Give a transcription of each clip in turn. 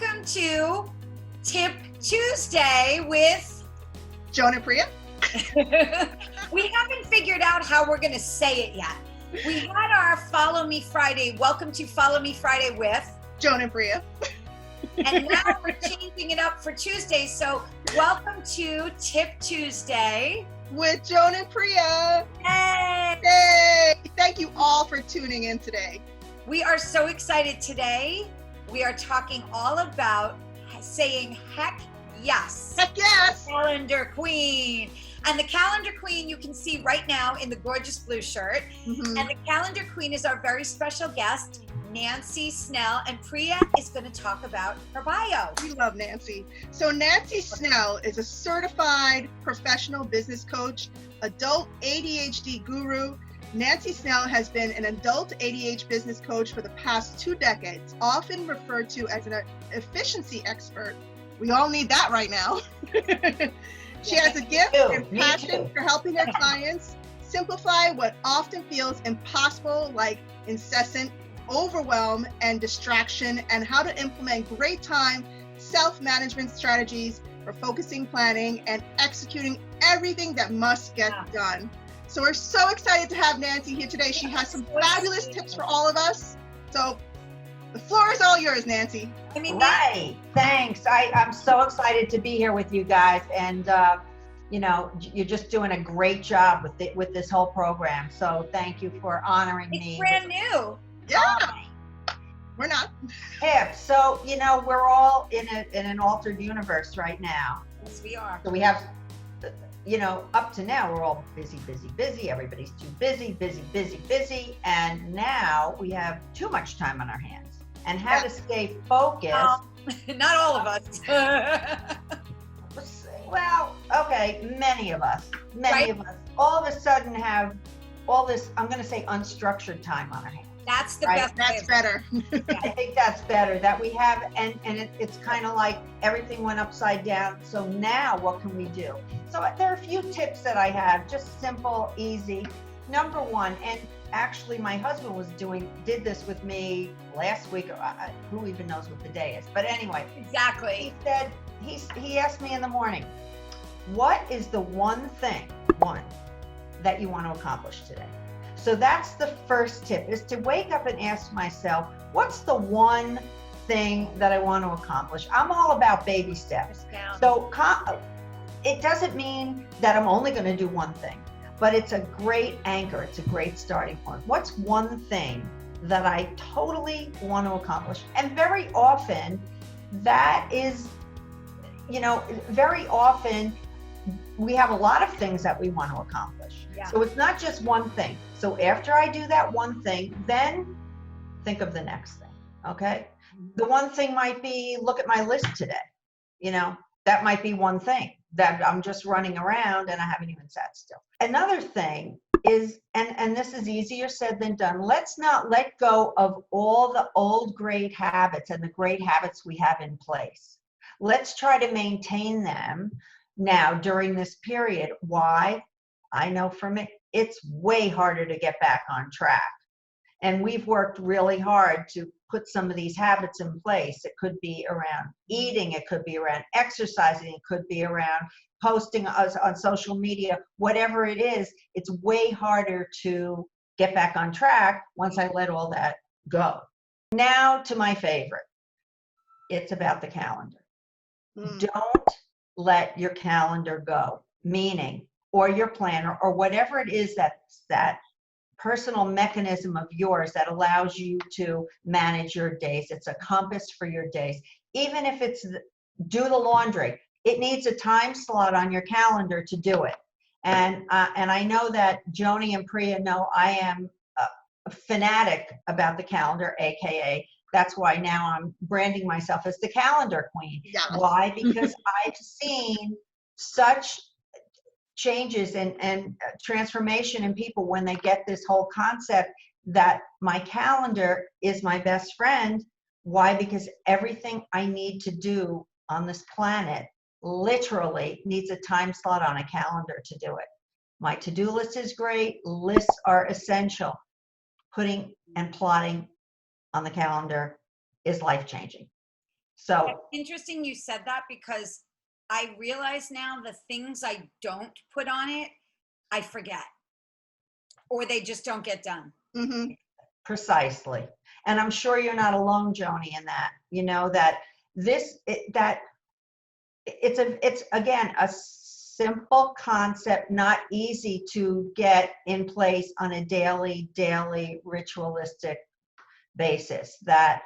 Welcome to Tip Tuesday with Joan and Priya. We haven't figured out how we're going to say it yet. We had our Follow Me Friday. Welcome to Follow Me Friday with Joan and Priya. And now we're changing it up for Tuesday. So welcome to Tip Tuesday with Joan and Priya. Hey! Hey! Thank you all for tuning in today. We are so excited today. We are talking all about saying heck yes. Heck yes! Calendar Queen. And the Calendar Queen you can see right now in the gorgeous blue shirt. Mm-hmm. And the Calendar Queen is our very special guest, Nancy Snell. And Priya is going to talk about her bio. We love Nancy. So Nancy Snell is a certified professional business coach, adult ADHD guru. Nancy Snell has been an adult ADHD business coach for the past 2 decades, often referred to as an efficiency expert. We all need that right now. She has a gift and passion for helping her clients simplify what often feels impossible, like incessant overwhelm and distraction, and how to implement great time self-management strategies for focusing, planning, and executing everything that must get done. So we're so excited to have Nancy here today. She has some fabulous tips for all of us. So the floor is all yours, Nancy. Right. Thanks. I'm so excited to be here with you guys. And, you're just doing a great job with this whole program. So thank you for honoring me. It's brand new. Yeah. We're not. Yeah. So, we're all in an altered universe right now. Yes, we are. So we have, up to now, we're all busy. Everybody's too busy. And now we have too much time on our hands. And how to stay focused. Not all of us. Well, okay, many of us all of a sudden have all this, I'm going to say, unstructured time on our hands. That's the right? best. That's better. I think that's better that we have, and it's kind of like everything went upside down. So now what can we do? So there are a few tips that I have, just simple, easy. Number one, and actually my husband did this with me last week. Who even knows what the day is? But anyway, exactly. He said, he asked me in the morning, what is the one thing that you want to accomplish today? So that's the first tip, is to wake up and ask myself, what's the one thing that I want to accomplish? I'm all about baby steps. So it doesn't mean that I'm only going to do one thing, but it's a great anchor. It's a great starting point. What's one thing that I totally want to accomplish? And very often that is, very often we have a lot of things that we want to accomplish. Yeah. So it's not just one thing. So after I do that one thing, then think of the next thing, okay? The one thing might be, look at my list today. That might be one thing that I'm just running around and I haven't even sat still. Another thing is, and this is easier said than done, let's not let go of all the old great habits and the great habits we have in place. Let's try to maintain them now during this period. Why? I know for me, it's way harder to get back on track. And we've worked really hard to put some of these habits in place. It could be around eating, it could be around exercising, it could be around posting us on social media, whatever it is, it's way harder to get back on track once I let all that go. Now to my favorite. It's about the calendar. Don't let your calendar go, meaning, or your planner, or whatever it is that personal mechanism of yours that allows you to manage your days. It's a compass for your days. Even if it's do the laundry, it needs a time slot on your calendar to do it. And I know that Joni and Priya know I am a fanatic about the calendar, AKA that's why now I'm branding myself as the calendar queen. Yes. Why? Because I've seen such changes and transformation in people when they get this whole concept that my calendar is my best friend. Why? Because everything I need to do on this planet literally needs a time slot on a calendar to do it. My to-do list is great. Lists are essential. Putting and plotting on the calendar is life-changing. So Interesting you said that, because I realize now the things I don't put on it, I forget, or they just don't get done. Mm-hmm. precisely. And I'm sure you're not alone, Joni, in that, that it's again, a simple concept, not easy to get in place on a daily ritualistic basis, that,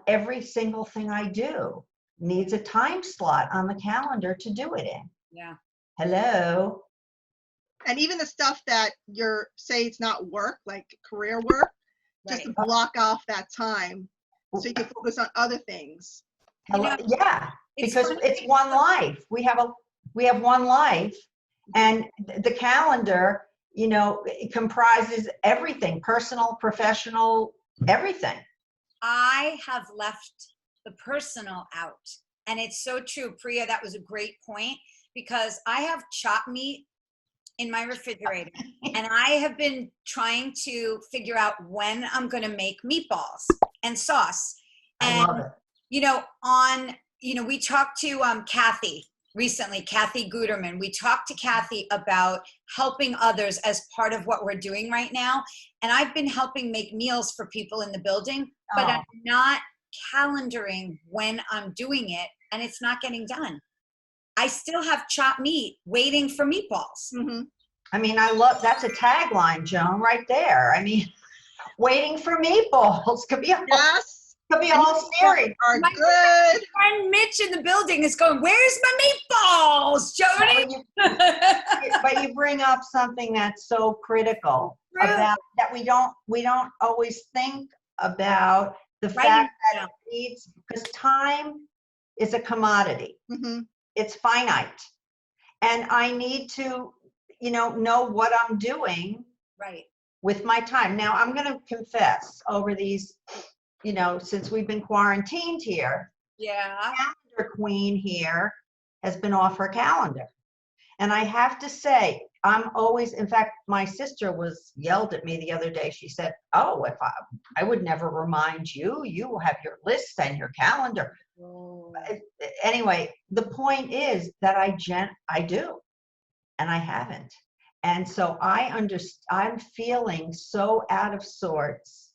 every single thing I do needs a time slot on the calendar to do it in. Yeah. Hello. And even the stuff that say it's not work, like career work, just to block off that time so you can focus on other things. Yeah, because funny. it's one life. We have one life, and the calendar, it comprises everything: personal, professional, everything. I have left the personal out, and it's so true, Priya. That was a great point, because I have chopped meat in my refrigerator, and I have been trying to figure out when I'm going to make meatballs and sauce. And I love it. we talked to Kathy recently, Kathy Guterman. We talked to Kathy about helping others as part of what we're doing right now. And I've been helping make meals for people in the building, but I'm not calendaring when I'm doing it, and it's not getting done. I still have chopped meat waiting for meatballs. Mm-hmm. I mean, that's a tagline, Joan, right there. I mean, waiting for meatballs could be a whole series. My Good. friend Mitch in the building is going, "Where's my meatballs, Joni?" But you bring up something that's so critical about that we don't always think about the fact that it needs, because time is a commodity. Mm-hmm. It's finite, and I need to know what I'm doing with my time. Now, I'm going to confess, over these, since we've been quarantined here, calendar queen here has been off her calendar. And I have to say, I'm always, in fact, my sister yelled at me the other day. She said, "Oh, if I would never remind you, you have your list and your calendar." Anyway, the point is that I do, and I haven't. And so I'm feeling so out of sorts.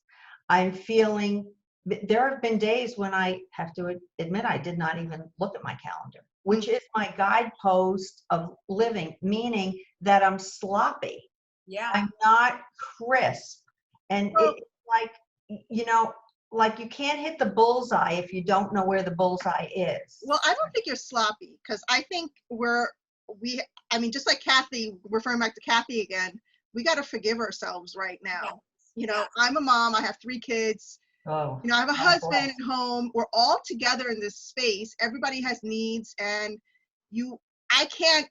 There have been days when I have to admit I did not even look at my calendar, which is my guidepost of living, meaning that I'm sloppy. Yeah. I'm not crisp. And it's like you can't hit the bullseye if you don't know where the bullseye is. Well, I don't think you're sloppy, because I think just like Kathy, referring back to Kathy again, we got to forgive ourselves right now. I'm a mom. I have 3 kids. I have a husband at home. We're all together in this space. Everybody has needs, and I can't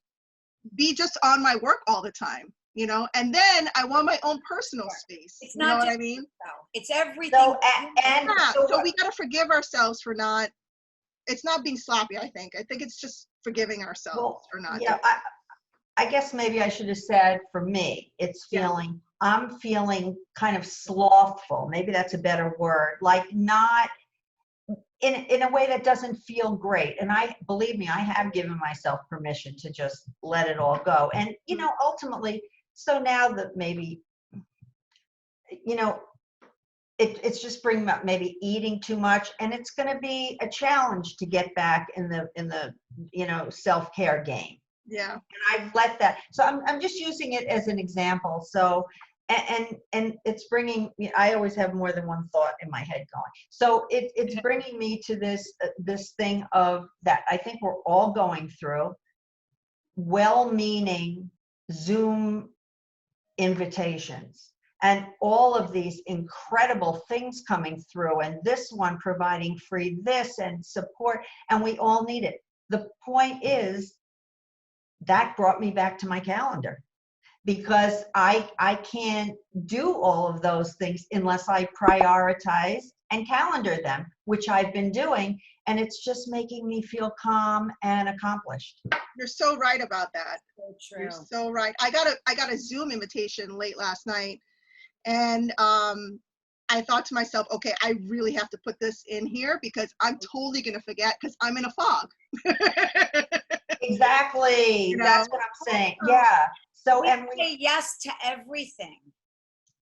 be just on my work all the time, and then I want my own personal space. It's not what I mean? It's everything. So we got to forgive ourselves for not, it's not being sloppy, I think. I think it's just forgiving ourselves for not. Yeah, I guess maybe I should have said, for me, I'm feeling kind of slothful. Maybe that's a better word. Like, not in a way that doesn't feel great. And believe me, I have given myself permission to just let it all go. And, ultimately, so now that maybe, it's just bringing up maybe eating too much, and it's going to be a challenge to get back in the self-care game. Yeah. And I've let that. So I'm just using it as an example. So and it's bringing me. I always have more than one thought in my head going. So it's bringing me to this thing of that I think we're all going through. Well-meaning Zoom invitations and all of these incredible things coming through, and this one providing free this and support, and we all need it. The point is, that brought me back to my calendar, because I can't do all of those things unless I prioritize and calendar them, which I've been doing, and it's just making me feel calm and accomplished. You're so right about that. So true. You're so right. I got a Zoom invitation late last night, and I thought to myself, okay, I really have to put this in here because I'm totally going to forget because I'm in a fog. Exactly. You know? That's what I'm saying. Yeah. So, We and say yes to everything.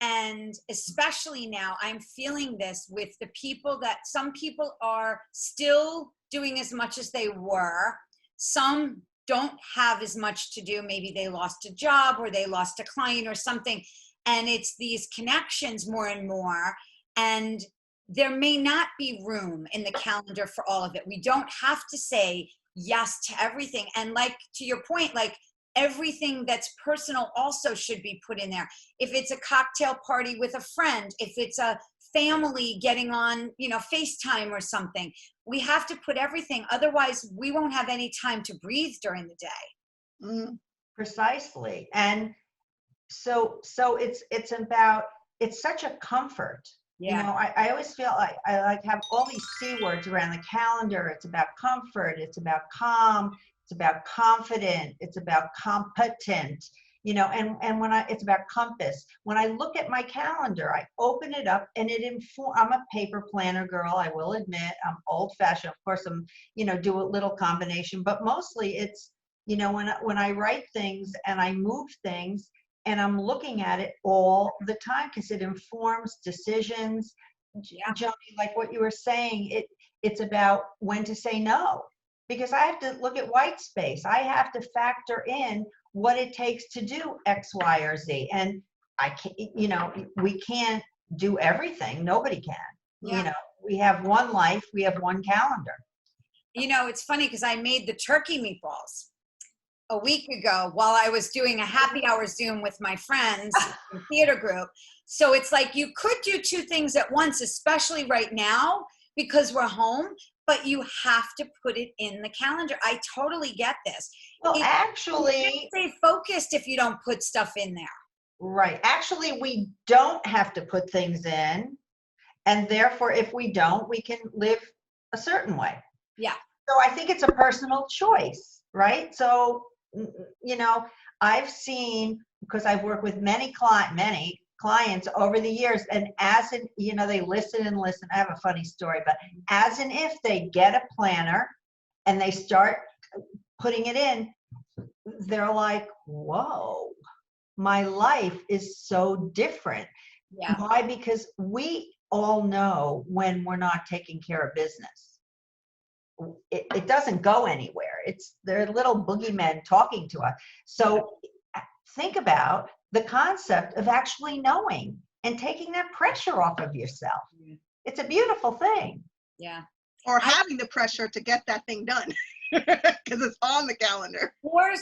And especially now, I'm feeling this with the people that some people are still doing as much as they were. Some don't have as much to do. Maybe they lost a job or they lost a client or something. And it's these connections more and more. And there may not be room in the calendar for all of it. We don't have to say yes to everything. And like, to your point, like, everything that's personal also should be put in there. If it's a cocktail party with a friend, if it's a family getting on, FaceTime or something, we have to put everything. Otherwise, we won't have any time to breathe during the day. Mm-hmm. Precisely. And so it's such a comfort. Yeah. I always feel like I like have all these C words around the calendar. It's about comfort. It's about calm. It's about confident. It's about competent. And when it's about compass. When I look at my calendar, I open it up and I'm a paper planner girl. I will admit I'm old fashioned. Of course, I'm, do a little combination, but mostly it's, when I write things and I move things, and I'm looking at it all the time because it informs decisions. Yeah. Joni, like what you were saying, it's about when to say no, because I have to look at white space. I have to factor in what it takes to do X, Y, or Z. And I can't, we can't do everything. Nobody can. Yeah. We have one life, we have one calendar. It's funny because I made the turkey meatballs a week ago while I was doing a happy hour Zoom with my friends in theater group. So it's like you could do two things at once, especially right now because we're home, but you have to put it in the calendar. I totally get this. Well, actually, you can't stay focused if you don't put stuff in there. Right. Actually, we don't have to put things in. And therefore, if we don't, we can live a certain way. Yeah. So I think it's a personal choice, right? So, I've seen, because I've worked with many clients over the years, and they listen and listen. I have a funny story, but as and if they get a planner and they start putting it in, they're like, whoa, my life is so different. Yeah. Why? Because we all know when we're not taking care of business. It doesn't go anywhere. They're little boogeymen talking to us. So think about the concept of actually knowing and taking that pressure off of yourself. It's a beautiful thing. Yeah. Or having the pressure to get that thing done because it's on the calendar. Or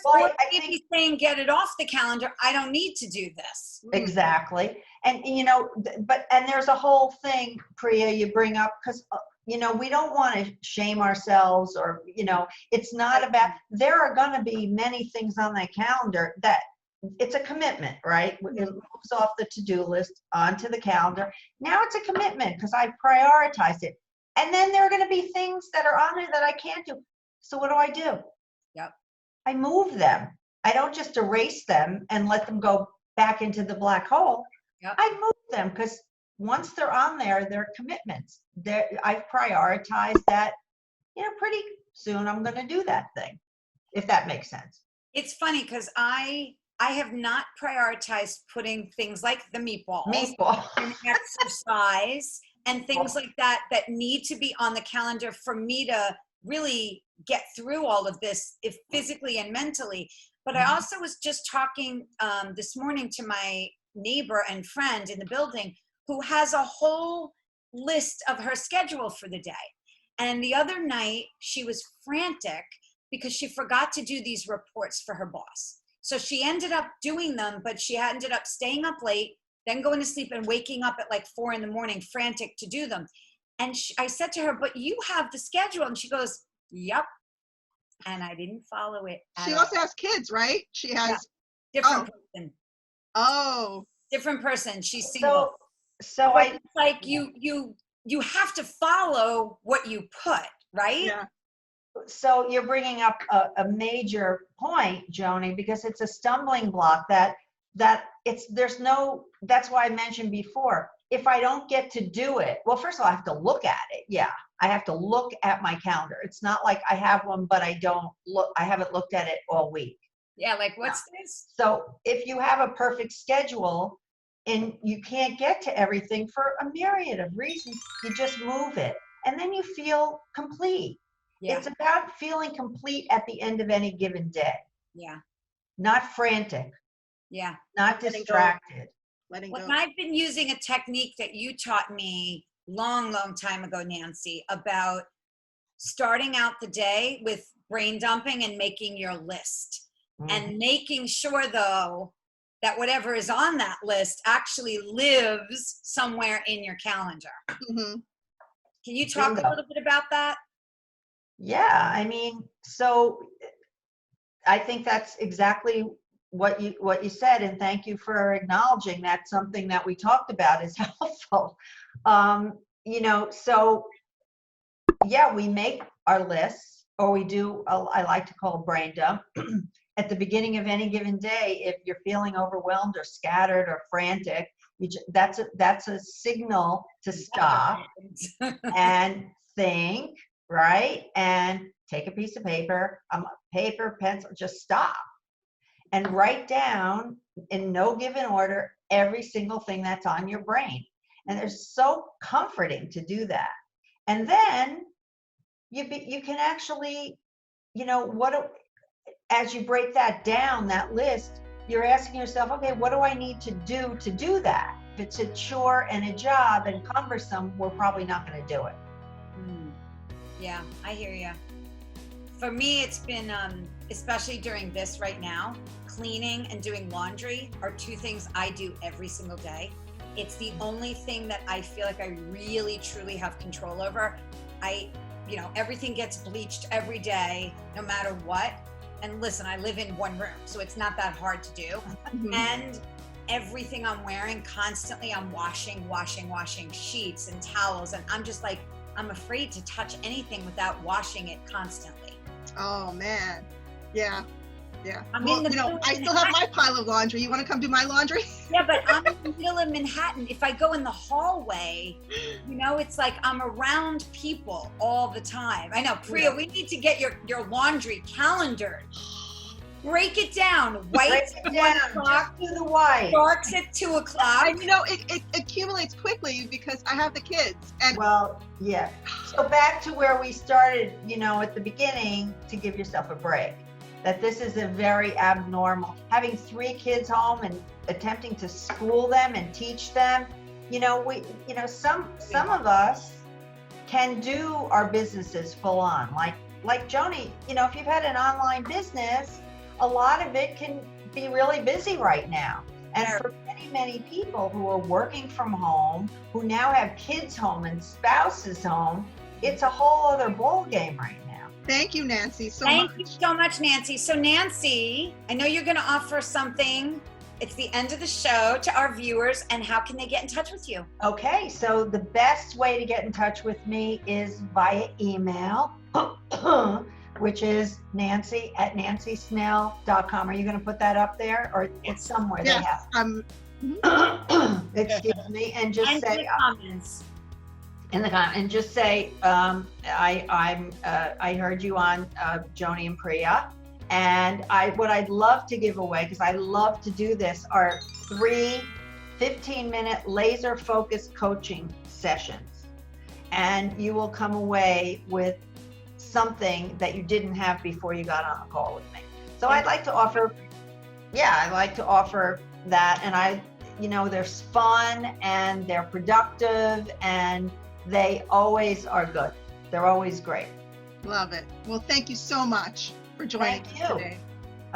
maybe saying, get it off the calendar. I don't need to do this. Exactly. And, and there's a whole thing, Priya, you bring up, because we don't want to shame ourselves or, it's not about, there are going to be many things on that calendar that it's a commitment, right? It moves off the to-do list onto the calendar. Now it's a commitment because I prioritize it. And then there are going to be things that are on there that I can't do. So what do? Yep. I move them. I don't just erase them and let them go back into the black hole. Yep. I move them because once they're on there, they're commitments. I've prioritized that, pretty soon I'm going to do that thing, if that makes sense. It's funny because I have not prioritized putting things like the meatballs and exercise and things like that need to be on the calendar for me to really get through all of this, if physically and mentally. But I also was just talking this morning to my neighbor and friend in the building who has a whole list of her schedule for the day. And the other night she was frantic because she forgot to do these reports for her boss. So she ended up doing them, but she ended up staying up late, then going to sleep and waking up at like 4 a.m, frantic to do them. And I said to her, but you have the schedule. And she goes, yep. And I didn't follow it. She also has kids, right? She has. Different person. Oh. Different person. She's single. So it's like you have to follow what you put, right? Yeah. So you're bringing up a major point, Joni, because it's a stumbling block that's why I mentioned before, if I don't get to do it, well, first of all, I have to look at it. Yeah, I have to look at my calendar. It's not like I have one, but I haven't looked at it all week. Yeah, like what's this? So if you have a perfect schedule and you can't get to everything for a myriad of reasons, you just move it and then you feel complete. Yeah. It's about feeling complete at the end of any given day. Yeah. Not frantic. Yeah. Not distracted. Letting go. Well, I've been using a technique that you taught me long time ago, Nancy, about starting out the day with brain dumping and making your list. And making sure, though, that whatever is on that list actually lives somewhere in your calendar. Mm-hmm. Can you talk a little bit about that? Yeah, I mean, so I think that's exactly what you said, and thank you for acknowledging that's something that we talked about is helpful. So yeah, we make our lists, or we do. I like to call brain dump. At the beginning of any given day, if you're feeling overwhelmed or scattered or frantic, that's a signal to stop and think, right? And take a piece of paper, pencil, just stop and write down in no given order every single thing that's on your brain. And it's so comforting to do that. And then you can actually, as you break that down, that list, you're asking yourself, okay, what do I need to do that? If it's a chore and a job and cumbersome, we're probably not going to do it. Yeah, I hear you. For me, it's been, especially during this right now, cleaning and doing laundry are two things I do every single day. It's the only thing that I feel like I really, truly have control over. Everything gets bleached every day, no matter what. And listen, I live in one room, so it's not that hard to do. Mm-hmm. And everything I'm wearing, constantly I'm washing sheets and towels. And I'm just like, I'm afraid to touch anything without washing it constantly. Oh, man. Yeah. I still have my pile of laundry. You want to come do my laundry? Yeah, but I'm in the middle of Manhattan. If I go in the hallway, it's like I'm around people all the time. I know, Priya, we need to get your laundry calendared. Break it down. Whites at 1 o'clock. Just do the white. Darks at 2 o'clock. And it accumulates quickly because I have the kids. And well, yeah. So back to where we started, at the beginning, to give yourself a break. That this is a very abnormal, having 3 kids home and attempting to school them and teach them. Some of us can do our businesses full on. Like Joni, if you've had an online business, a lot of it can be really busy right now. And for many people who are working from home, who now have kids home and spouses home, it's a whole other ball game right now. Thank you, Nancy, Thank you so much, Nancy. So Nancy, I know you're going to offer something. It's the end of the show to our viewers, and how can they get in touch with you? Okay, so the best way to get in touch with me is via email, which is nancy@nancysnell.com. Are you going to put that up there, or it's somewhere? Yes, they have. Excuse me, and just and say comments. in the comment, and just say I heard you on Joni and Priya, and what I'd love to give away, because I love to do this, are 3 15-minute laser focused coaching sessions, and you will come away with something that you didn't have before you got on a call with me. So I'd like to offer that, and they're fun and they're productive and they always are good. They're always great. Love it. Well, thank you so much for joining us today.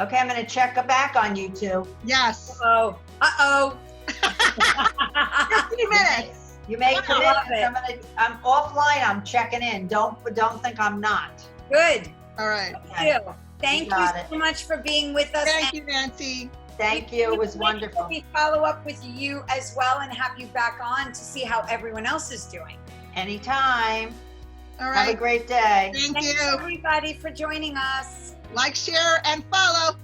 Okay, I'm going to check back on you two. Yes. Uh-oh. 15 minutes. You make commitments. I'm offline. I'm checking in. Don't think I'm not. Good. All right. Thank you so much for being with us. Thank you, Nancy. Thank you. It was wonderful. We follow up with you as well and have you back on to see how everyone else is doing. Anytime. All right. Have a great day. Thank Thanks you, everybody, for joining us. Like, share, and follow.